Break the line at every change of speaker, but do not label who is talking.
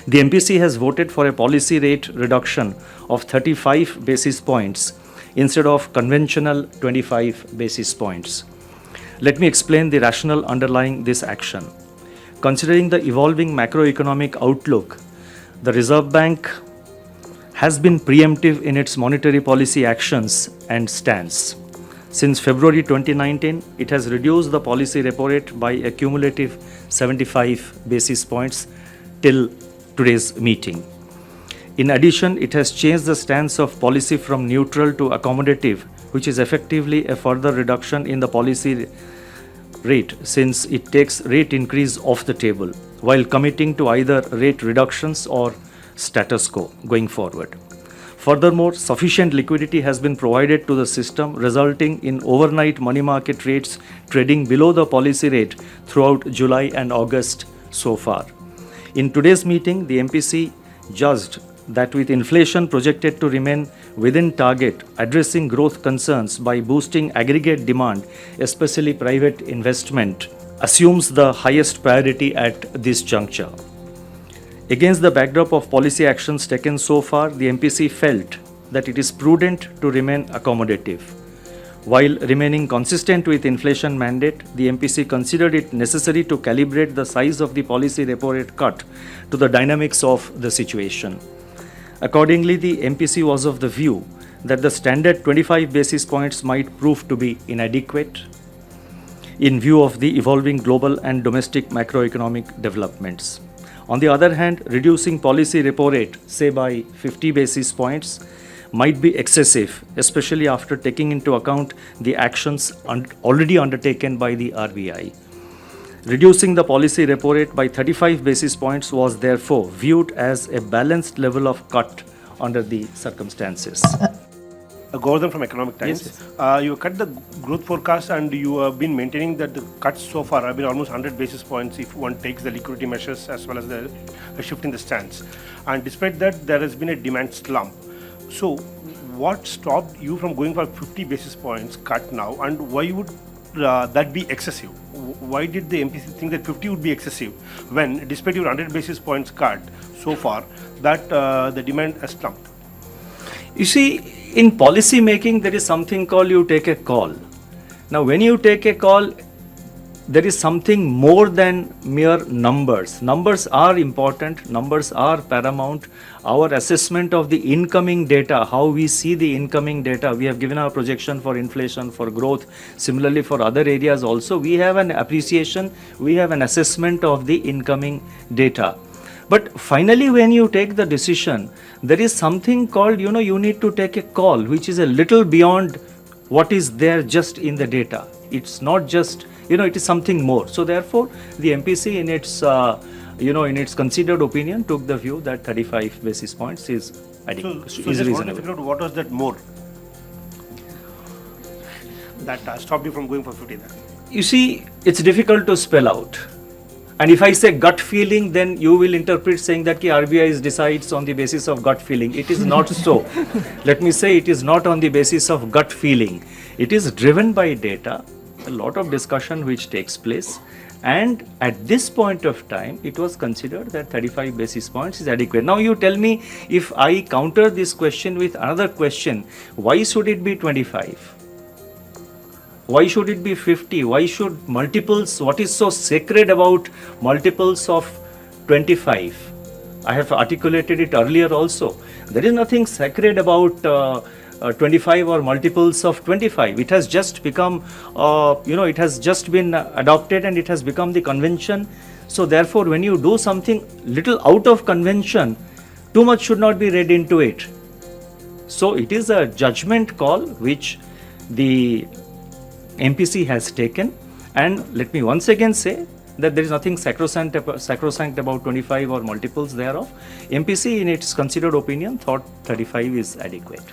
The MPC has voted for a policy rate reduction of 35 basis points instead of conventional 25 basis points. Let me explain the rationale underlying this action. Considering the evolving macroeconomic outlook, the Reserve Bank has been preemptive in its monetary policy actions and stance. Since February 2019, it has reduced the policy repo rate by a cumulative 75 basis points till today's meeting. In addition, it has changed the stance of policy from neutral to accommodative, which is effectively a further reduction in the policy rate since it takes rate increase off the table while committing to either rate reductions or status quo going forward. Furthermore, sufficient liquidity has been provided to the system, resulting in overnight money market rates trading below the policy rate throughout July and August so far. In today's meeting, the MPC judged that with inflation projected to remain within target, addressing growth concerns by boosting aggregate demand, especially private investment, assumes the highest priority at this juncture. Against the backdrop of policy actions taken so far, the MPC felt that it is prudent to remain accommodative. While remaining consistent with inflation mandate, the MPC considered it necessary to calibrate the size of the policy repo rate cut to the dynamics of the situation. Accordingly, the MPC was of the view that the standard 25 basis points might prove to be inadequate in view of the evolving global and domestic macroeconomic developments. On the other hand, reducing policy repo rate, say by 50 basis points, might be excessive, especially after taking into account the actions already undertaken by the RBI. Reducing the policy repo rate by 35 basis points was therefore viewed as a balanced level of cut under the circumstances.
Governor from Economic Times.
Yes.
You cut the growth forecast and you have been maintaining that the cuts so far have been almost 100 basis points if one takes the liquidity measures as well as the shift in the stance. And despite that, there has been a demand slump. So what stopped you from going for 50 basis points cut now, and why would that be excessive? Why did the MPC think that 50 would be excessive when, despite your 100 basis points cut so far, that the demand has slumped?
You see, in policy making, there is something called you take a call. Now, when you take a call, there is something more than mere numbers. Numbers are important, numbers are paramount. Our assessment of the incoming data, how we see the incoming data, we have given our projection for inflation, for growth. Similarly, for other areas also, we have an appreciation, we have an assessment of the incoming data. But finally, when you take the decision, there is something called, you need to take a call, which is a little beyond what is there just in the data. It's not just, it is something more. So therefore, the MPC in its considered opinion took the view that 35 basis points is adequate,
so
is
just
reasonable.
want to figure out what was that more that stopped you from going for 50 then?
You see, it's difficult to spell out. And if I say gut feeling, then you will interpret saying that RBI decides on the basis of gut feeling. It is not so. Let me say it is not on the basis of gut feeling. It is driven by data, a lot of discussion which takes place. And at this point of time, it was considered that 35 basis points is adequate. Now you tell me, if I counter this question with another question, why should it be 25? Why should it be 50? Why should multiples, what is so sacred about multiples of 25? I have articulated it earlier also. There is nothing sacred about 25 or multiples of 25. It has just become, it has just been adopted and it has become the convention. So therefore, when you do something little out of convention, too much should not be read into it. So it is a judgment call which the MPC has taken, and let me once again say that there is nothing sacrosanct about 25 or multiples thereof. MPC in its considered opinion thought 35 is adequate.